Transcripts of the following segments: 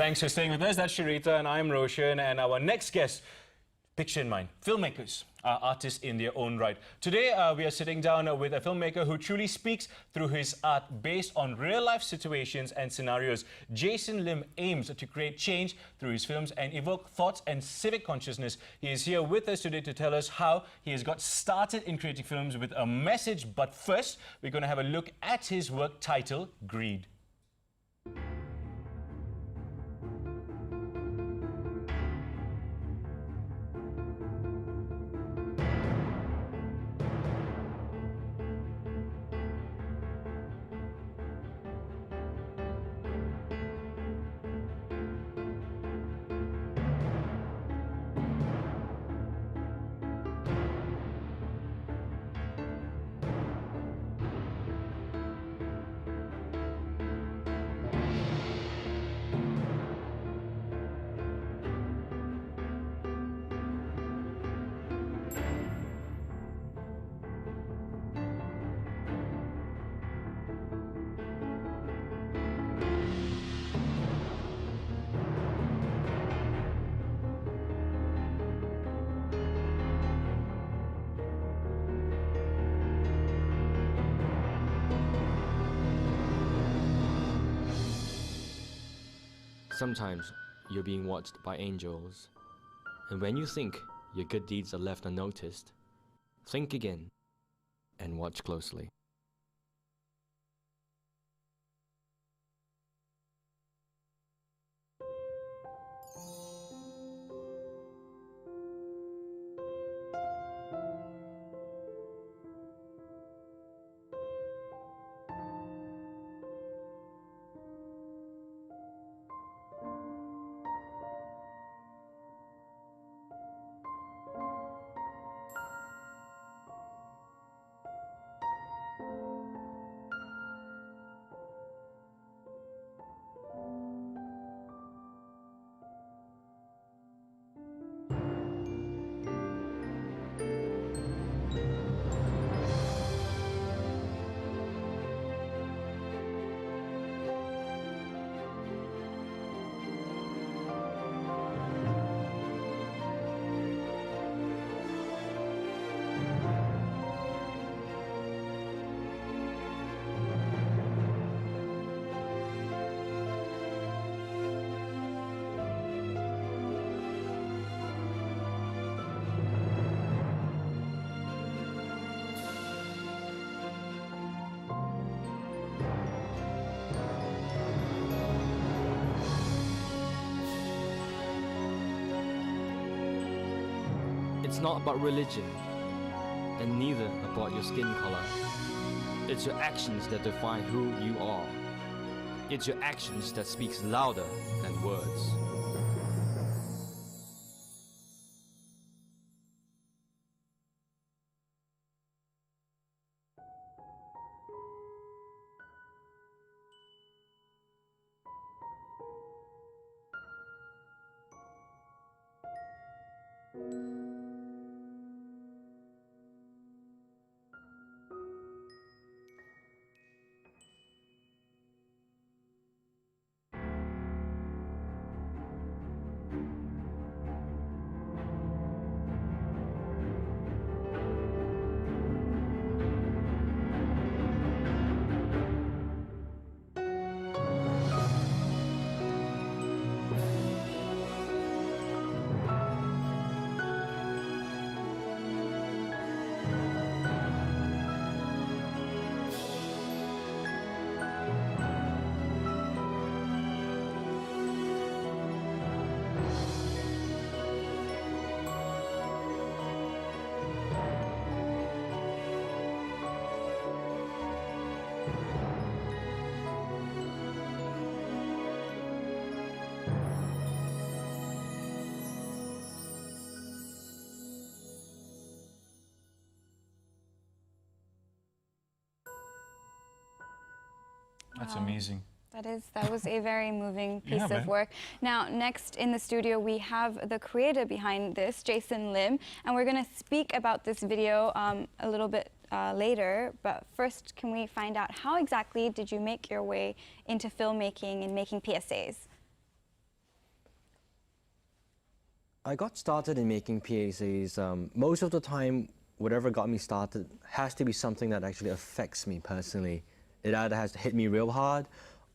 Thanks for staying with us. That's Sharita and I'm Roshan. And our next guest, picture in mind, filmmakers are artists in their own right. Today, we are sitting down with a filmmaker who truly speaks through his art based on real-life situations and scenarios. Jason Lim aims to create change through his films and evoke thoughts and civic consciousness. He is here with us today to tell us how he has got started in creating films with a message. But first, we're going to have a look at his work titled Greed. Sometimes you're being watched by angels, and when you think your good deeds are left unnoticed, think again and watch closely. It's not about religion, and neither about your skin color. It's your actions that define who you are. It's your actions that speaks louder than words. That's amazing. That was a very moving piece Yeah, of man. work. Now, next in the studio, we have the creator behind this, Jason Lim, and we're going to speak about this video a little bit later. But first, can we find out how exactly did you make your way into filmmaking and making PSAs? I got started in making PACs. Most of the time, whatever got me started has to be something that actually affects me personally. It either has to hit me real hard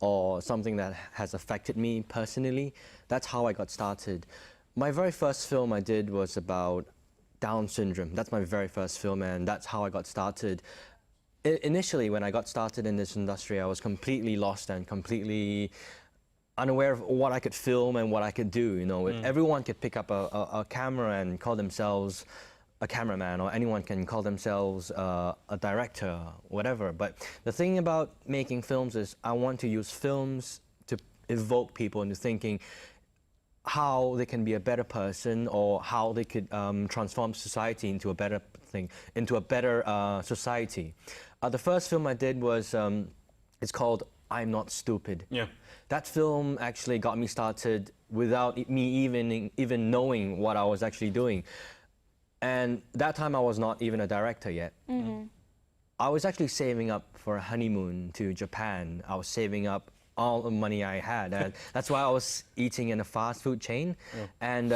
or something that has affected me personally. That's how I got started. My very first film I did was about Down syndrome. That's my very first film, and that's how I got started. Initially, when I got started in this industry, I was completely lost and completely unaware of what I could film and what I could do. You know, everyone could pick up a camera and call themselves a cameraman, or anyone can call themselves a director, whatever. But the thing about making films is I want to use films to evoke people into thinking how they can be a better person, or how they could transform society into a better thing, into a better society. The first film I did was, it's called I'm Not Stupid. Yeah. That film actually got me started without me even knowing what I was actually doing. And that time I was not even a director yet. I was actually saving up for a honeymoon to Japan. I was saving up all the money I had, and that's why I was eating in a fast food chain. And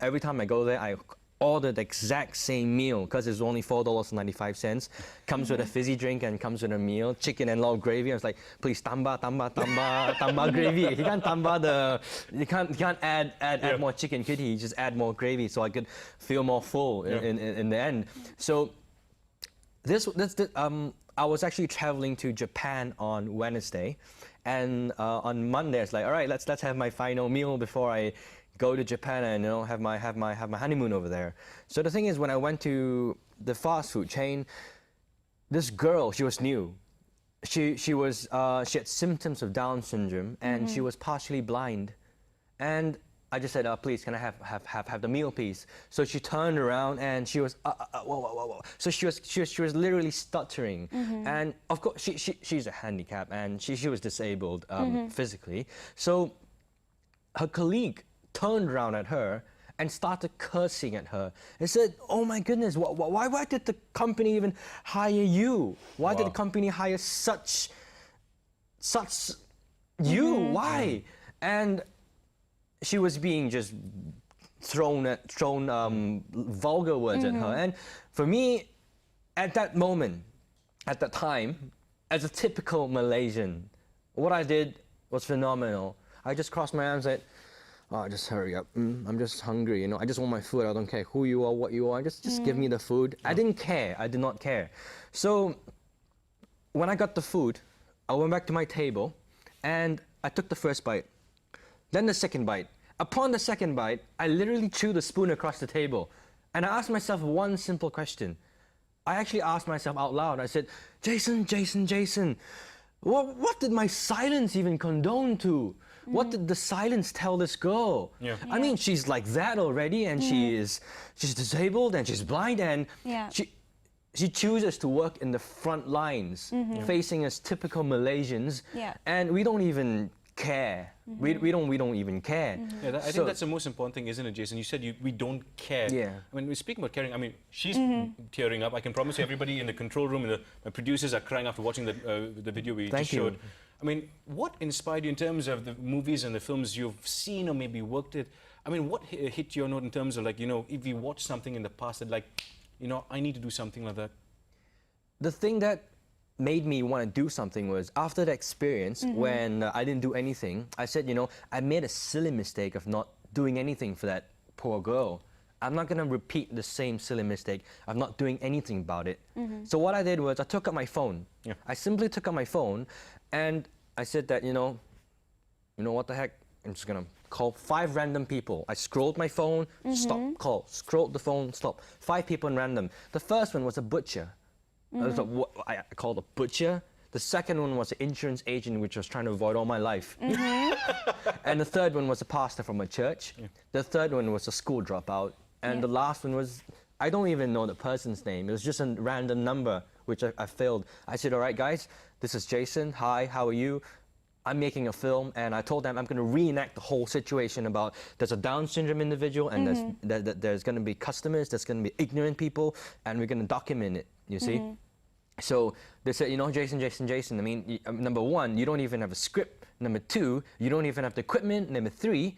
every time I go there, I ordered the exact same meal because it's only $4.95. Comes with a fizzy drink and comes with a meal, chicken and a lot of gravy. I was like, please tamba gravy. You can't add more chicken, could he? Just add more gravy so I could feel more full in the end. So I was actually traveling to Japan on Wednesday, and on Monday I was like, all right, let's have my final meal before I go to Japan and have my honeymoon over there. So the thing is, when I went to the fast food chain, this girl, she was new. She had symptoms of Down syndrome, and she was partially blind. And I just said, please, can I have the meal, please? So she turned around and she was, whoa. So she was literally stuttering. And of course, she's a handicap, and she was disabled physically. So her colleague turned around at her and started cursing at her and said, oh my goodness, why did the company even hire you? Why did the company hire such you? Why? And she was being just thrown vulgar words at her. And for me, at that moment, at that time, as a typical Malaysian, what I did was phenomenal. I just crossed my arms and said, oh, just hurry up. I'm just hungry, I just want my food. I don't care who you are, what you are. Just give me the food. I didn't care. I did not care. So when I got the food, I went back to my table and I took the first bite. Then the second bite. Upon the second bite, I literally chewed the spoon across the table. And I asked myself one simple question. I actually asked myself out loud. I said, Jason, what did my silence even condone to? What did the silence tell this girl? I mean, she's like that already, and she's disabled and she's blind, and she chooses to work in the front lines, facing us typical Malaysians, and we don't even care. We don't even care. I think that's the most important thing, isn't it, Jason? You said we don't care. I mean, we're speaking about caring. I mean, she's tearing up. I can promise you, everybody in the control room and my producers are crying after watching the video we just showed. I mean, what inspired you in terms of the movies and the films you've seen or maybe worked with? I mean, what hit your note in terms of, like, if you watched something in the past that, like, I need to do something like that? The thing that made me want to do something was, after the experience, when I didn't do anything, I said, I made a silly mistake of not doing anything for that poor girl. I'm not going to repeat the same silly mistake of not doing anything about it. So what I did was I took up my phone. I simply took up my phone and I said that, you know what the heck? I'm just going to call 5 random people. I scrolled my phone, stop, call. Scrolled the phone, stop. 5 people in random. The first one was a butcher. I called a butcher. The second one was an insurance agent, which I was trying to avoid all my life. And the third one was a pastor from a church. The third one was a school dropout. And the last one was, I don't even know the person's name. It was just a random number, which I failed. I said, all right, guys, this is Jason. Hi, how are you? I'm making a film, and I told them I'm going to reenact the whole situation about there's a Down syndrome individual, and there's going to be customers, there's going to be ignorant people, and we're going to document it, you see? So they said, Jason, I mean, number 1, you don't even have a script. Number 2, you don't even have the equipment. Number 3,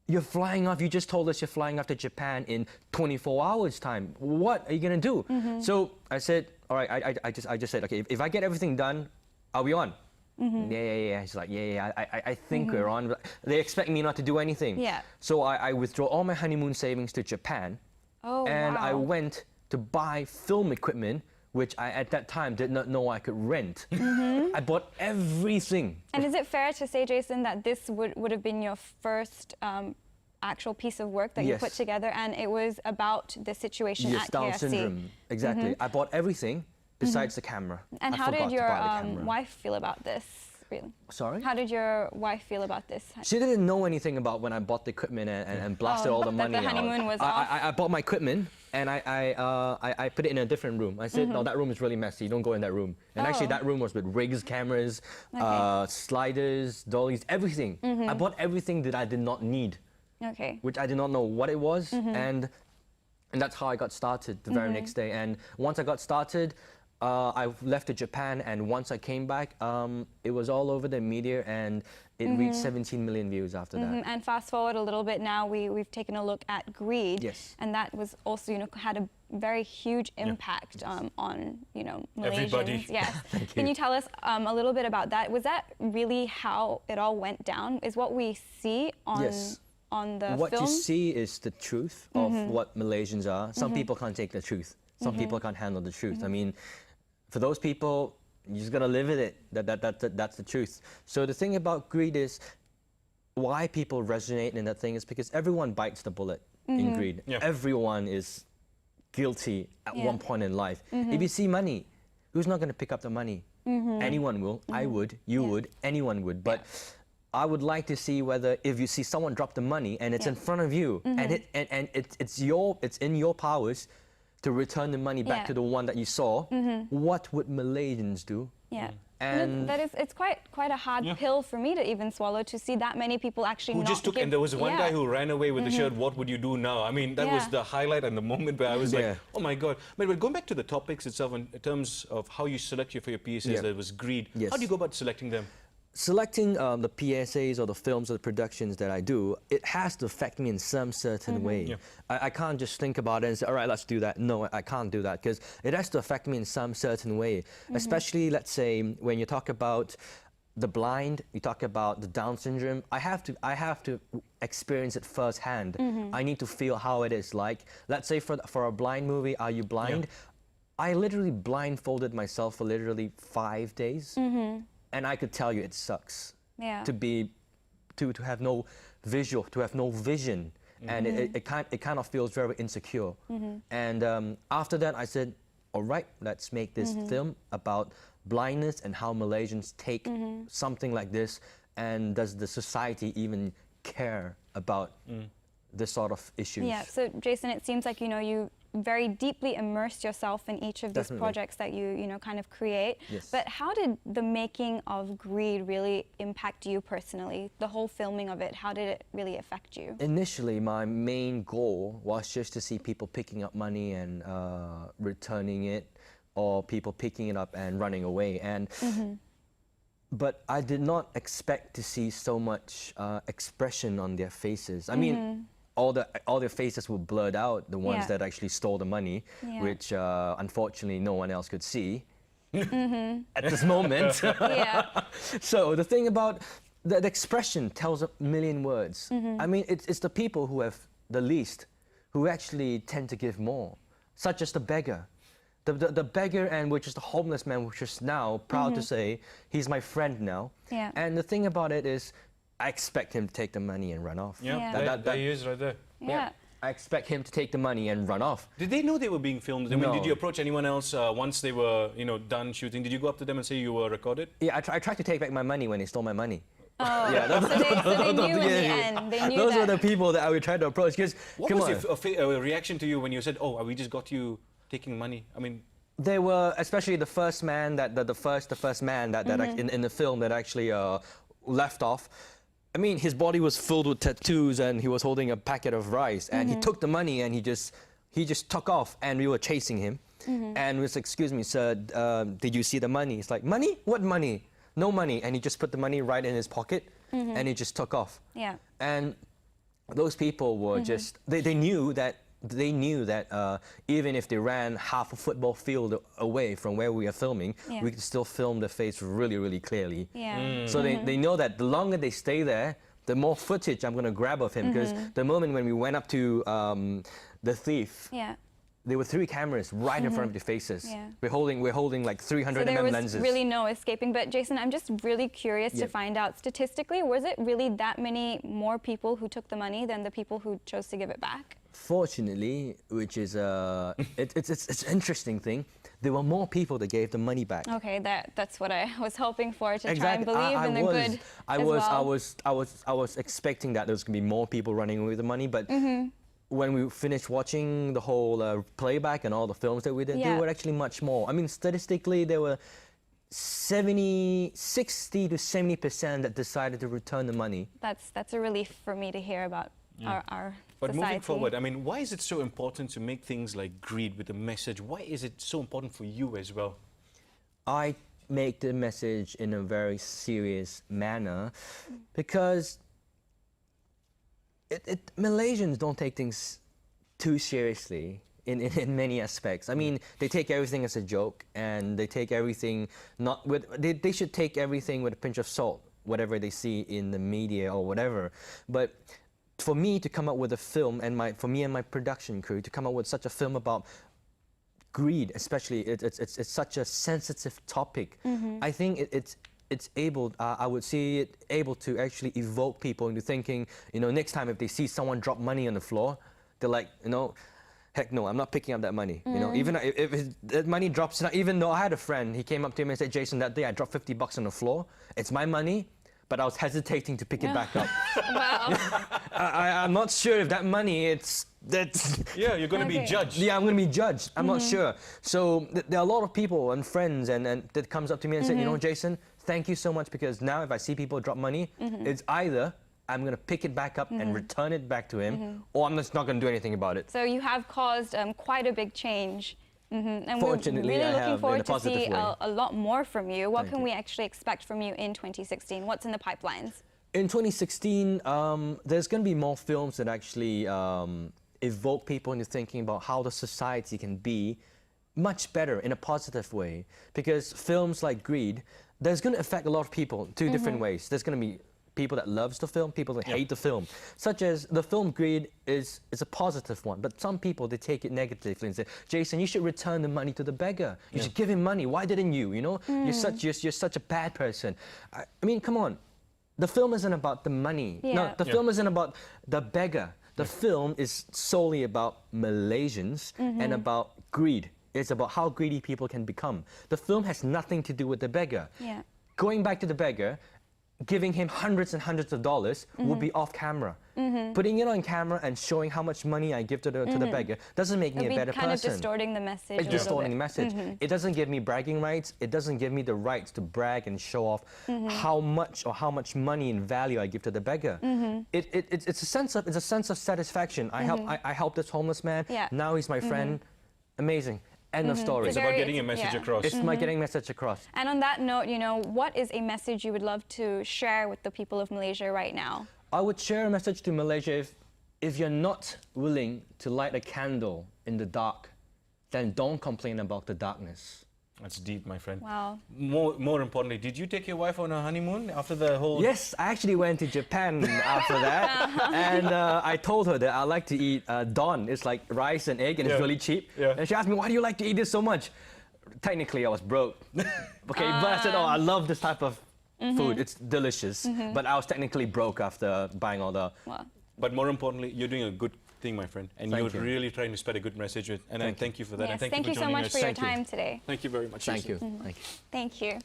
you're flying off. You just told us you're flying off to Japan in 24 hours time. What are you gonna do? So I said, all right, I just said, okay, if I get everything done, are we on? Yeah. He's like, yeah. I think we're on. They expect me not to do anything. Yeah. So I withdraw all my honeymoon savings to Japan. Oh, and I wow. went to buy film equipment, which I at that time did not know I could rent. I bought everything. And is it fair to say, Jason, that this would have been your first actual piece of work that you put Yes. together, and it was about the situation Yes, at Down KFC? syndrome. Exactly. I bought everything besides the camera. And I how forgot did to your buy the camera. wife feel about this? Really? Sorry? How did your wife feel about this? She didn't know anything about when I bought the equipment and blasted all the that money the honeymoon out. was I bought my equipment and I put it in a different room. I said, no, that room is really messy. Don't go in that room. And actually, that room was with rigs, cameras, sliders, dollies, everything. I bought everything that I did not need, Okay. which I did not know what it was. And that's how I got started the very next day. And once I got started, I left to Japan, and once I came back, it was all over the media, and it reached 17 million views after that. And fast forward a little bit now, we've taken a look at Greed. Yes. And that was also, had a very huge impact on, Malaysians. Everybody. Yes. Thank Can you. you tell us a little bit about that? Was that really how it all went down? Is what we see on Yes. on the What film? you see is the truth of what Malaysians are. Some people can't take the truth. Some people can't handle the truth. I mean, for those people, you just gotta live with it. That's the truth. So the thing about Greed is, why people resonate in that thing is because everyone bites the bullet in Greed. Yeah. Everyone is guilty at one point in life. If you see money, who's not gonna pick up the money? Anyone will. I would. You would. Anyone would. But I would like to see whether if you see someone drop the money and it's in front of you and it's in your powers to return the money back to the one that you saw, what would Malaysians do? Yeah. And it's quite a hard pill for me to even swallow, to see that many people actually Who not just took, give, and there was one guy who ran away with the shirt, what would you do now? I mean, that was Yeah. the highlight and the moment where I was Yeah. like, oh my God. But going back to the topics itself, in terms of how you select for your PSAs, there was Greed. Yes. How do you go about selecting them? selecting the PSAs or the films or the productions that I do, it has to affect me in some certain way. Yeah. I can't just think about it and say, all right, let's do that. No, I can't do that because it has to affect me in some certain way. Especially, let's say, when you talk about the blind, you talk about the Down syndrome, I have to experience it firsthand. I need to feel how it is like. Let's say for a blind movie, Are You Blind? I literally blindfolded myself for literally 5 days. And I could tell you it sucks Yeah. to have no visual, to have no vision. And it kind of feels very insecure. And after that, I said, all right, let's make this film about blindness and how Malaysians take something like this, and does the society even care about this sort of issues? Yeah, so Jason, it seems like, you very deeply immersed yourself in each of these Definitely. projects that you kind of create. Yes. But how did the making of Greed really impact you personally? The whole filming of it, how did it really affect you? Initially, my main goal was just to see people picking up money and returning it, or people picking it up and running away. And but I did not expect to see so much expression on their faces. I mean, all their faces were blurred out, the ones Yeah. that actually stole the money, Yeah. which unfortunately no one else could see at this moment. Yeah. So the thing about the expression tells a million words. I mean, it's the people who have the least who actually tend to give more, such as the beggar. The beggar, and which is the homeless man, which is now proud to say he's my friend now. Yeah. And the thing about it is, I expect him to take the money and run off. Yeah, Yeah. There he is right there. Yeah. I expect him to take the money and run off. Did they know they were being filmed? I mean, No. did you approach anyone else once they were, done shooting? Did you go up to them and say you were recorded? Yeah, I tried to take back my money when they stole my money. Oh, Yeah, so they knew in the end. They knew Those that. were the people that I would try to approach. Because What come was on, a reaction to you when you said, "Oh, we just got you taking money"? I mean, they were, especially the first man that the first man that in the film that actually left off. I mean, his body was filled with tattoos, and he was holding a packet of rice, and he took the money and he just took off, and we were chasing him, and was, excuse me, sir, did you see the money? It's like, money? What money? No money. And he just put the money right in his pocket, and he just took off. Yeah. And those people were just, they knew that even if they ran half a football field away from where we are filming, we could still film the face really, really clearly. Yeah. So they know that the longer they stay there, the more footage I'm going to grab of him. Because the moment when we went up to the thief, there were 3 cameras right in front of their faces. Yeah. We're holding like 300 so there was lenses. really no escaping. But Jason, I'm just really curious to find out, statistically, was it really that many more people who took the money than the people who chose to give it back? Fortunately, which is it's an interesting thing, there were more people that gave the money back. Okay, that's what I was hoping for, to try and believe in the good I was expecting that there was going to be more people running away with the money, but when we finished watching the whole playback and all the films that we did, there were actually much more. I mean, statistically, there were 60 to 70% that decided to return the money. That's a relief for me to hear about our But society. moving forward, I mean, why is it so important to make things like greed with a message? Why is it so important for you as well? I make the message in a very serious manner because Malaysians don't take things too seriously in many aspects. I mean, they take everything as a joke, and they take everything not with. They should take everything with a pinch of salt, whatever they see in the media or whatever. But for me to come up with a film, and for me and my production crew to come up with such a film about greed, especially, it's such a sensitive topic. I think it's able, I would see it able to actually evoke people into thinking, you know, next time if they see someone drop money on the floor, they're like, you know, heck no, I'm not picking up that money. You know, even if that money drops, even though I had a friend, he came up to me and said, Jason, that day I dropped $50 on the floor. It's my money, but I was hesitating to pick it back up. Wow. I'm not sure if that money, Yeah, you're going to be judged. Yeah, I'm going to be judged. I'm not sure. So there are a lot of people and friends and that comes up to me and say, you know, Jason, thank you so much, because now if I see people drop money, it's either I'm going to pick it back up and return it back to him, or I'm just not going to do anything about it. So you have caused quite a big change. And Fortunately, we're really I looking have, forward in a to positive see way. a lot more from you. What Thank can you. we actually expect from you in 2016? What's in the pipelines? In 2016, there's going to be more films that actually evoke people into thinking about how the society can be much better in a positive way. Because films like Greed, there's going to affect a lot of people two different ways. There's going to be people that loves the film, people that hate the film. Such as the film Greed is a positive one, but some people, they take it negatively and say, Jason, you should return the money to the beggar. You should give him money. Why didn't you? You know, you're such a bad person. I mean, come on. The film isn't about the money. No, the film isn't about the beggar. The film is solely about Malaysians and about greed. It's about how greedy people can become. The film has nothing to do with the beggar. Going back to the beggar, giving him hundreds and hundreds of dollars would be off camera. Putting it on camera and showing how much money I give to the beggar doesn't make me a better person. Kind of distorting the message. It's distorting the message. It doesn't give me bragging rights. It doesn't give me the rights to brag and show off how much money and value I give to the beggar. It's a sense of satisfaction. I helped this homeless man. Now he's my friend. Amazing. End of story. It's about getting a message across. It's my getting a message across. And on that note, you know, what is a message you would love to share with the people of Malaysia right now? I would share a message to Malaysia: if you're not willing to light a candle in the dark, then don't complain about the darkness. That's deep, my friend. Wow. More importantly, did you take your wife on a honeymoon after the whole... Yes, I actually went to Japan after that, and I told her that I like to eat don. It's like rice and egg, and it's really cheap. And she asked me, why do you like to eat this so much? Technically, I was broke. Okay, but I said, oh, I love this type of food. It's delicious. But I was technically broke after buying all the... Wow. But more importantly, you're doing a good thing, my friend. And you're really trying to spread a good message. And I thank you for that. Yes, and thank you so much for your time today. Thank you very much. Thank you. Thank you. Thank you.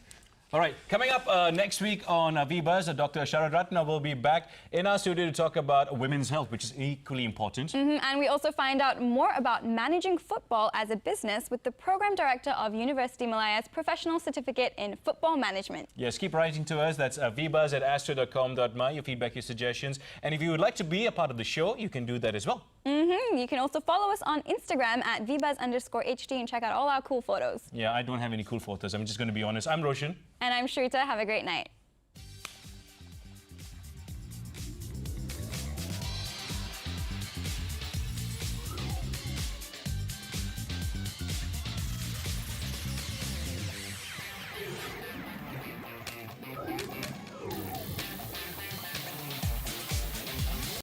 All right, coming up next week on V-Buzz, Dr. Sharad Ratna will be back in our studio to talk about women's health, which is equally important. And we also find out more about managing football as a business with the Program Director of University Malaya's Professional Certificate in Football Management. Yes, keep writing to us. That's vbuzz@astro.com.my. Your feedback, your suggestions. And if you would like to be a part of the show, you can do that as well. You can also follow us on Instagram at vbuzz_HD and check out all our cool photos. Yeah, I don't have any cool photos. I'm just going to be honest. I'm Roshan. And I'm Shrita. Have a great night.